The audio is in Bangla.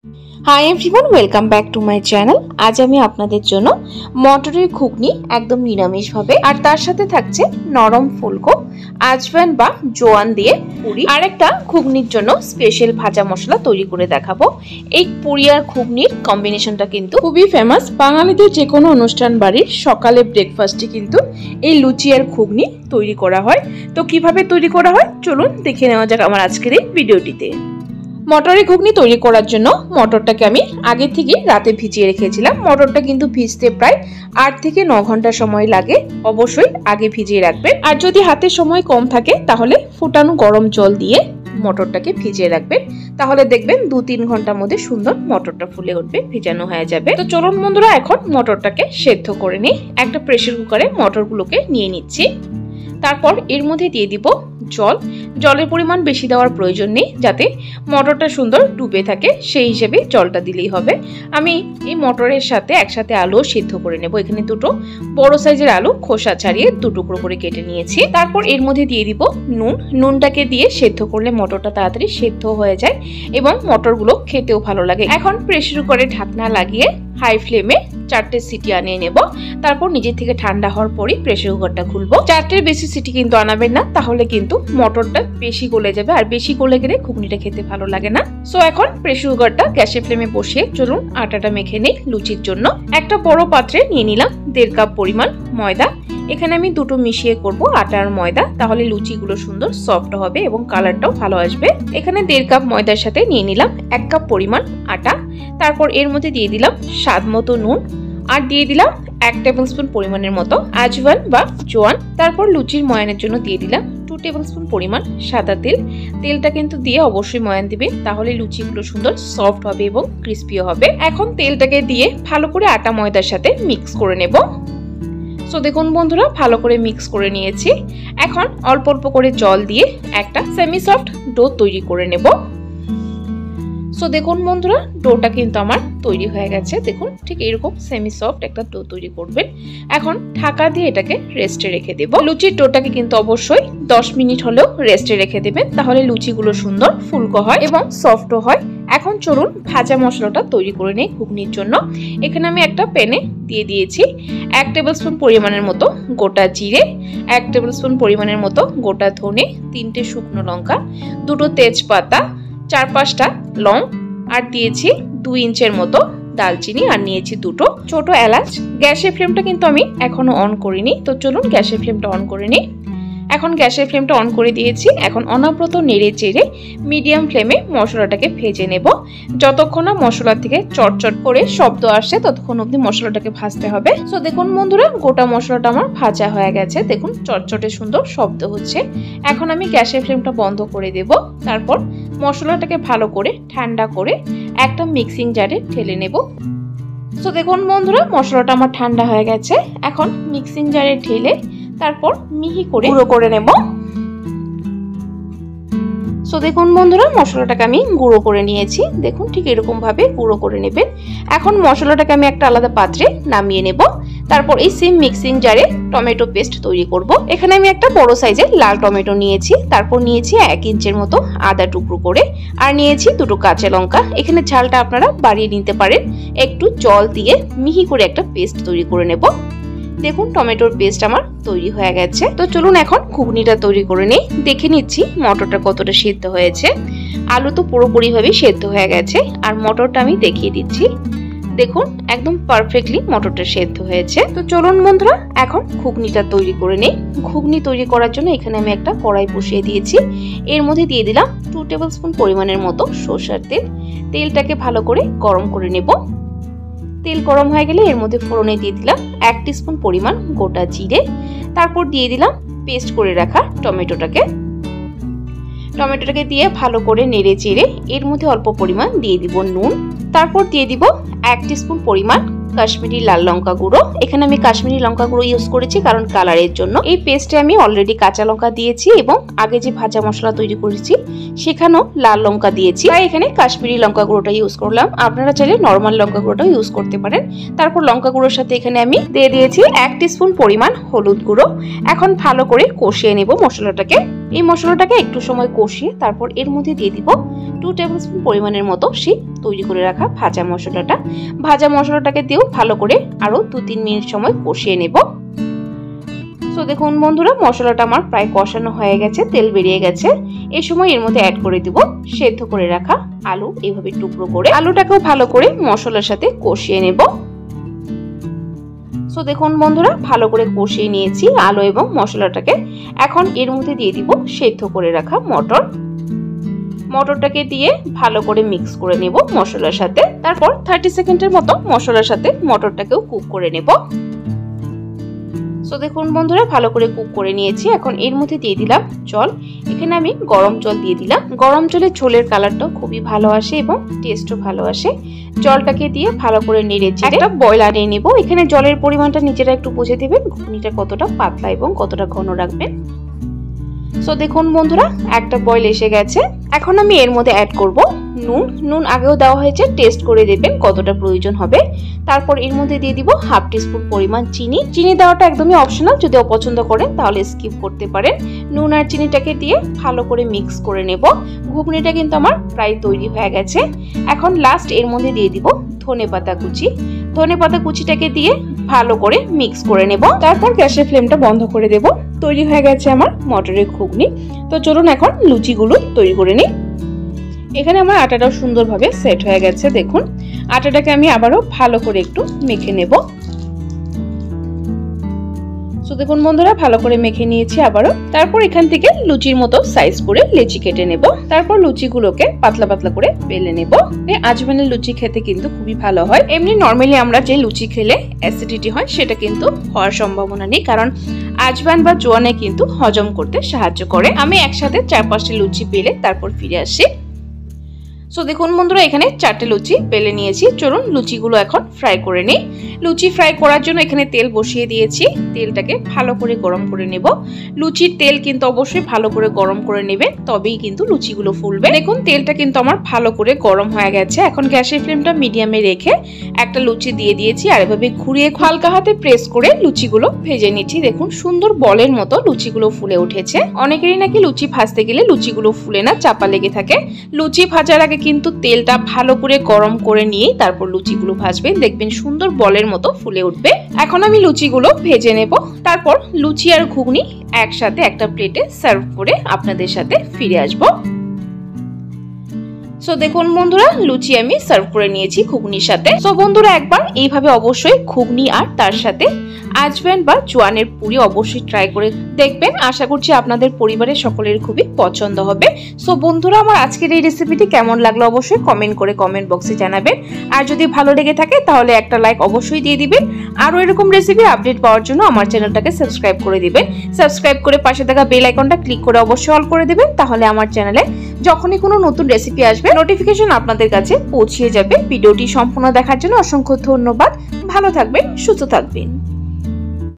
Hi everyone, welcome back to my channel. আজ আমি আপনাদের জন্য মটরের ঘুগনি একদম নিরামিষভাবে আর তার সাথে থাকছে নরম ফুলকো, আজওয়ান বা জোয়ান দিয়ে পুরি আর একটা ঘুগনির জন্য স্পেশাল ভাজা মশলা তৈরি করে দেখাবো। এই পুরি আর ঘুগনির কম্বিনেশনটা কিন্তু খুবই ফেমাস। বাঙালিদের যে কোনো অনুষ্ঠান বাড়ির সকালে ব্রেকফাস্টে কিন্তু এই লুচি আর ঘুগনি তৈরি করা হয়। তো কিভাবে তৈরি করা হয় চলুন দেখে নেওয়া যাক আমার আজকের এই ভিডিওটিতে। মটরের ঘুগনি তৈরি করার জন্য মটরটাকে আমি আগে থেকে রাতে ভিজিয়ে রেখেছিলাম। মটরটা কিন্তু ভিজতে প্রায় 8 থেকে 9 ঘন্টা সময় লাগে, অবশ্যই আগে ভিজিয়ে রাখবেন। আর যদি হাতে সময় কম থাকে তাহলে ফুটানো গরম জল দিয়ে মটরটাকে ভিজিয়ে রাখবেন, তাহলে দেখবেন 2-3 ঘন্টার মধ্যে সুন্দর মটরটা ফুলে উঠবে, ভেজানো হয়ে যাবে। তো চলুন বন্ধুরা, এখন মটরটাকে সেদ্ধ করে নিই। একটা প্রেসার কুকারে মটরগুলোকে নিয়ে নিচ্ছি। তারপর এর মধ্যে দিয়ে দিব জল। জলের পরিমাণ বেশি দেওয়ার প্রয়োজন নেই, যাতে মটরটা সুন্দর ডুবে থাকে সেই হিসেবে জলটা দিলেই হবে। আমি এই মটরের সাথে একসাথে আলু সিদ্ধ করে নেব। এখানে দুটো বড় সাইজের আলু খোসা ছাড়িয়ে 2 টুকরো করে কেটে নিয়েছি। তারপর এর মধ্যে দিয়ে দিব নুন। নুনটাকে দিয়ে সেদ্ধ করলে মটরটা তাড়াতাড়ি সেদ্ধ হয়ে যায় এবং মটরগুলো খেতেও ভালো লাগে। এখন প্রেসার কুকারে ঢাকনা লাগিয়ে হাই ফ্লেমে 4টে সিটি আনিয়ে নেব। তারপর নিজে থেকে ঠান্ডা হওয়ার পরই প্রেসার কুকারটা খুলবো। 4টের বেশি সিটি কিন্তু আনাবেন না, তাহলে কিন্তু মটরটা বেশি গলে যাবে, আর বেশি গলে গেলে ঘুগনিটা খেতে ভালো লাগে না। সো এখন প্রেসার কুকারটা গ্যাসের ফ্লেমে বসিয়ে চলুন আটাটা মেখে নিই লুচির জন্য। একটা বড় পাত্রে নিয়ে নিলাম 1.5 কাপ পরিমাণ ময়দা। এখানে আমি দুটো মিশিয়ে করব আটা আর ময়দা, তাহলে লুচিগুলো সুন্দর সফট হবে এবং কালারটাও ভালো আসবে। এখানে 1.5 কাপ ময়দার সাথে নিয়ে নিলাম 1 কাপ পরিমাণ আটা। তারপর এর মধ্যে দিয়ে দিলাম স্বাদ মতো নুন আর দিয়ে দিলাম 1 টেবিল স্পুন পরিমাণের মতো আজওয়ান বা জোয়ান। তারপর লুচির ময়ানের জন্য দিয়ে দিলাম 2 টেবিল স্পুন পরিমাণ সাদা তেল। তেলটা কিন্তু দিয়ে অবশ্যই ময়ান দিবেন, তাহলে লুচিগুলো সুন্দর সফট হবে এবং ক্রিস্পিও হবে। এখন তেলটাকে দিয়ে ভালো করে আটা ময়দার সাথে মিক্স করে নেব। সো দেখুন বন্ধুরা, ভালো করে মিক্স করে নিয়েছি। এখন অল্প অল্প করে জল দিয়ে একটা সেমি সফট ডো তৈরি করে নেব। সো দেখুন বন্ধুরা, ডোটা কিন্তু আমার তৈরি হয়ে গেছে। দেখুন ঠিক এরকম সেমি সফট একটা ডো তৈরি করবেন। এখন ঢাকা দিয়ে এটাকে রেস্টে রেখে দেব। লুচির ডোটাকে কিন্তু অবশ্যই 10 মিনিট হলেও রেস্টে রেখে দেবেন, তাহলে লুচিগুলো সুন্দর ফুলকো হয় এবং সফটও হয়। এখন চলুন ভাজা মশলাটা তৈরি করে নেই ঘুগনির জন্য। এখানে আমি একটা প্যানে দিয়ে দিয়েছি 1 টেবিল স্পুন পরিমাণের মতো গোটা জিরে, 1 টেবিল স্পুন পরিমাণের মতো গোটা ধনে, 3টে শুকনো লঙ্কা, 2টো তেজপাতা, 4-5টা লং আর দিয়েছি 2 ইঞ্চের মতো দালচিনি আর নিয়েছি 2টো ছোট এলাচ। গ্যাসের ফ্লেমটা কিন্তু আমি এখনো অন করিনি, তো চলুন গ্যাসের ফ্লেমটা অন করে নিই। এখন গ্যাসের ফ্লেমটা অন করে দিয়েছি। এখন অনবরত নেড়ে চেড়ে মিডিয়াম ফ্লেমে মশলাটাকে ভেজে নেব। যতক্ষণ না মশলা থেকে চটচট করে শব্দ আসে ততক্ষণ অবধি মশলাটাকে ভাজতে হবে। সো দেখুন বন্ধুরা, গোটা মশলাটা আমার ভাজা হয়ে গেছে। দেখুন চটচটে সুন্দর শব্দ হচ্ছে। এখন আমি গ্যাসের ফ্লেমটা বন্ধ করে দেব। তারপর মশলাটাকে ভালো করে ঠান্ডা করে একটা মিক্সিং জারে ঢেলে নেব। সো দেখুন বন্ধুরা, মশলাটা আমার ঠান্ডা হয়ে গেছে। এখন মিক্সিং জারে ঢেলে তারপর মিহি করে গুঁড়ো করে নেব। সো দেখুন বন্ধুরা, মশলাটাকে আমি গুঁড়ো করে নিয়েছি। দেখুন ঠিক এরকম ভাবে গুঁড়ো করে নেবেন। এখন মশলাটাকে আমি একটা আলাদা পাত্রে নামিয়ে নেব। তারপর এই সেম মিক্সিং জারে টমেটো পেস্ট তৈরি করব। এখানে আমি একটা বড় সাইজের লাল টমেটো নিয়েছি। তারপর নিয়েছি 1 ইঞ্চের মতো আদা টুকরো করে, আর নিয়েছি 2টো কাঁচা লঙ্কা। এখানে ঝালটা আপনারা বাড়িয়ে নিতে পারেন। একটু জল দিয়ে মিহি করে একটা পেস্ট তৈরি করে নেব। দেখুন টমেটোর পেস্ট আমার তৈরি হয়ে গেছে। তো চলুন এখন ঘুগনিটা তৈরি করে নিই। দেখে নিচ্ছি মটরটা কতটা সেদ্ধ হয়েছে। আলু তো পুরোপুরিভাবে সেদ্ধ হয়ে গেছে, আর মটরটা আমি দেখিয়ে দিচ্ছি। দেখুন একদম পারফেক্টলি মটরটা সেদ্ধ হয়েছে। তো চলুন বন্ধুরা, এখন ঘুগনিটা তৈরি করে নিই। ঘুগনি তৈরি করার জন্য এখানে আমি একটা কড়াই বসিয়ে দিয়েছি। এর মধ্যে দিয়ে দিলাম 2 টেবিল স্পুন পরিমাণের মতো সরষের তেল। তেলটাকে ভালো করে গরম করে নেব। তেল গরম হয়ে গেলে এর মধ্যে ফোড়নে দিয়ে দিলাম 1 টিস্পুন পরিমাণ গোটা জিরে। তারপর দিয়ে দিলাম পেস্ট করে রাখা টমেটোটাকে দিয়ে ভালো করে নেড়ে চেড়ে এর মধ্যে অল্প পরিমাণ দিয়ে দিব নুন। তারপর দিয়ে দিব 1 টিস্পুন পরিমাণ কাশ্মীরি লাল লঙ্কা গুঁড়ো। এখানে আমি কাশ্মীরি লঙ্কা গুঁড়ো ইউজ করেছি কারণ কালারের জন্য। এই পেস্টে আমি অলরেডি কাঁচা লঙ্কা দিয়েছি এবং আগে যে ভাজা মশলা তৈরি করেছি সেখানেও লাল লঙ্কা দিয়েছি, তাই এখানে কাশ্মীরি লঙ্কা গুঁড়োটা ইউজ করলাম। আপনারা চাইলে নর্মাল লঙ্কা গুঁড়োটাও ইউজ করতে পারেন। তারপর লঙ্কা গুঁড়োর সাথে এখানে আমি দিয়ে দিয়েছি 1 টিস্পুন পরিমাণ হলুদ গুঁড়ো। এখন ভালো করে কষিয়ে নেব মশলাটাকে। এই মশলাটাকে একটু সময় কষিয়ে তারপর এর মধ্যে দিয়ে দিব 2 টেবিলস্পুন পরিমাণের মতো সেই তৈরি করে রাখা ভাজা মশলাটা। ভাজা মশলাটাকে দিয়েও ভালো করে আরো 2-3 মিনিট সময় কষিয়ে নেব। তো দেখুন বন্ধুরা, মশলাটা আমার প্রায় কষানো হয়ে গেছে, তেল বেরিয়ে গেছে। এই সময় এর মধ্যে অ্যাড করে দিব সেদ্ধ করে রাখা আলু, এইভাবে টুকরো করে আলুটাকেও ভালো করে মশলার সাথে কষিয়ে নেব। সো দেখুন বন্ধুরা, ভালো করে কষিয়ে নিয়েছি আলু এবং মশলাটাকে। এখন এর মধ্যে দিয়ে দিব সেদ্ধ করে রাখা মটরটাকে দিয়ে ভালো করে মিক্স করে নেব মশলার সাথে। তারপর 30 সেকেন্ডের মতো মশলার সাথে মটরটাকেও কুক করে নেব। সো দেখুন বন্ধুরা, ভালো করে কুক করে নিয়েছি। এখন এর মধ্যে দিয়ে দিলাম জল। এখানে আমি গরম জল দিয়ে দিলাম। গরম জলে ঝোলের কালারটাও খুবই ভালো আসে এবং টেস্টও ভালো আসে। জলটাকে দিয়ে ভালো করে নেড়ে চেড়ে একটা বয়েল আনিয়ে নেব। এখানে জলের পরিমাণটা নিজেরা একটু বুঝে দেবেন, ঘুগনিটা কতটা পাতলা এবং কতটা ঘন রাখবেন। সো দেখুন বন্ধুরা, একটা বয়েল এসে গেছে। এখন আমি এর মধ্যে অ্যাড করব নুন আগেও দেওয়া হয়েছে, টেস্ট করে দেবেন কতটা প্রয়োজন হবে। তারপর এর মধ্যে দিয়ে দিব 1/2 টিস্পুন পরিমাণ চিনি দেওয়াটা একদমই অপশনাল, যদি অপছন্দ করেন তাহলে স্কিপ করতে পারেন। নুন আর চিনিটাকে দিয়ে ভালো করে মিক্স করে নেব। ঘুগনিটা কিন্তু আমার প্রায় তৈরি হয়ে গেছে। এখন লাস্ট এর মধ্যে দিয়ে দিব ধনেপাতা কুচিটাকে দিয়ে ভালো করে মিক্স করে নেব। তারপর গ্যাসের ফ্লেমটা বন্ধ করে দেব। তৈরি হয়ে গেছে আমার মটরের ঘুগনি। তো চলুন এখন লুচিগুলো তৈরি করে নিই। এখানে আমার আটাটাও সুন্দরভাবে সেট হয়ে গেছে। দেখুন, আটাটাকে আমি আবারও ভালো করে একটু মেখে নেব। সো দেখুন বন্ধুরা, ভালো করে মেখে নিয়েছি আবারও। তারপর এখান থেকে লুচির মতো সাইজ করে লেচি কেটে নেব। তারপর লুচিগুলোকে পাতলা পাতলা করে বেলে নেব। আজওয়ানের লুচি খেতে কিন্তু খুবই ভালো হয়। এমনি নর্মালি আমরা যে লুচি খেলে অ্যাসিডিটি হয় সেটা কিন্তু হওয়ার সম্ভাবনা নেই, কারণ আজওয়ান বা জোয়ানে কিন্তু হজম করতে সাহায্য করে। আমি একসাথে 4-5টি লুচি বেলে তারপর ফিরে আসি। সো দেখুন বন্ধুরা, এখানে 4টে লুচি বেলে নিয়েছি। চলুন লুচিগুলো এখন ফ্রাই করে নিই। লুচি ফ্রাই করার জন্য এখানে তেল বসিয়ে দিয়েছি। তেলটাকে ভালো করে গরম করে নেব। লুচির তেল কিন্তু অবশ্যই ভালো করে গরম করে নেবেন, তবেই কিন্তু লুচিগুলো ফুলবে। দেখুন, তেলটা কিন্তু আমার ভালো করে গরম হয়ে গেছে। এখন গ্যাসের ফ্লেমটা মিডিয়ামে রেখে একটা লুচি দিয়ে দিয়েছি আর এভাবে ঘুরিয়ে হালকা হাতে প্রেস করে লুচিগুলো ভেজে নিচ্ছি। দেখুন, সুন্দর বলের মতো লুচিগুলো ফুলে উঠেছে। অনেকেরই নাকি লুচি ভাজতে গেলে লুচিগুলো ফুলে না, চাপা লেগে থাকে। লুচি ভাজার আগে কিন্তু তেলটা ভালো করে গরম করে নিয়ে তারপর লুচিগুলো ভাজবেন, দেখবেন সুন্দর বলের মতো ফুলে উঠবে। এখন আমি লুচিগুলো ভেজে নেব। তারপর লুচি আর ঘুগনি একসাথে একটা প্লেটে সার্ভ করে আপনাদের সাথে ফিরে আসবো। সো দেখুন বন্ধুরা, লুচি আমি সার্ভ করে নিয়েছি ঘুগনির সাথে। সো বন্ধুরা, একবার এইভাবে অবশ্যই ঘুগনি আর তার সাথে আজওয়ান বা জোয়ানের পুরি অবশ্যই ট্রাই করে দেখবেন। আশা করছি আপনাদের পরিবারের সকলের খুবই পছন্দ হবে। সো বন্ধুরা, আমার আজকের এই রেসিপিটি কেমন লাগলো অবশ্যই কমেন্ট করে কমেন্ট বক্সে জানাবেন। আর যদি ভালো লেগে থাকে তাহলে একটা লাইক অবশ্যই দিয়ে দিবেন। আরও এরকম রেসিপি আপডেট পাওয়ার জন্য আমার চ্যানেলটাকে সাবস্ক্রাইব করে দিবেন। সাবস্ক্রাইব করে পাশে থাকা বেল আইকনটা ক্লিক করে অবশ্যই অল করে দিবেন, তাহলে আমার চ্যানেলে যখনই কোনো নতুন রেসিপি আসবে নোটিফিকেশন আপনাদের কাছে পৌঁছে যাবে। ভিডিওটি সম্পূর্ণ দেখার জন্য অসংখ্য ধন্যবাদ। ভালো থাকবেন, সুস্থ থাকবেন।